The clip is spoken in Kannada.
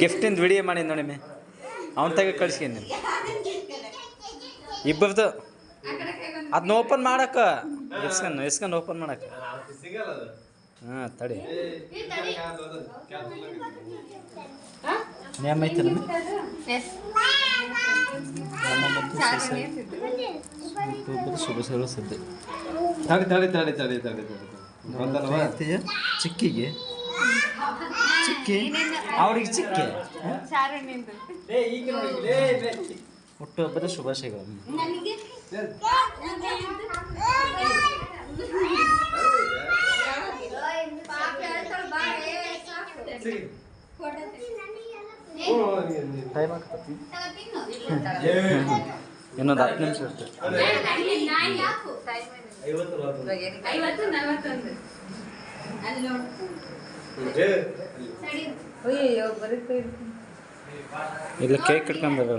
ಗಿಫ್ಟಿಂದ ವಿಡಿಯೋ ಮಾಡಿ ನೋಡಿ ಮೇ ಅವನ ತಗ ಕಳ್ಸ್ಕೊಂಡು ಇಬ್ಬರದು ಅದನ್ನ ಓಪನ್ ಮಾಡಕ್ಕ ಇಸ್ಕೊಂಡು ಓಪನ್ ಮಾಡಕ್ಕ ಹಾಂ ತಡಿ ನೇಮ್ ಐತಲ್ಲ ಶುಭ ಸಲ್ಲಿಸುತ್ತೆ ಚಿಕ್ಕಿಗೆ ಚಿಕ್ಕಿ ಅವಳಿಗೆ ಚಿಕ್ಕಿ ಹುಟ್ಟುಹಬ್ಬದ ಶುಭಾಶಯಗಳು ಟೈಮ್ ಆಗ್ತದೆ ಇನ್ನೊಂದು 10 ನಿಮಿಷ ಇರುತ್ತೆ ಇಲ್ಲ ಕೇಕ್ ಇಟ್ಕೊಂಡು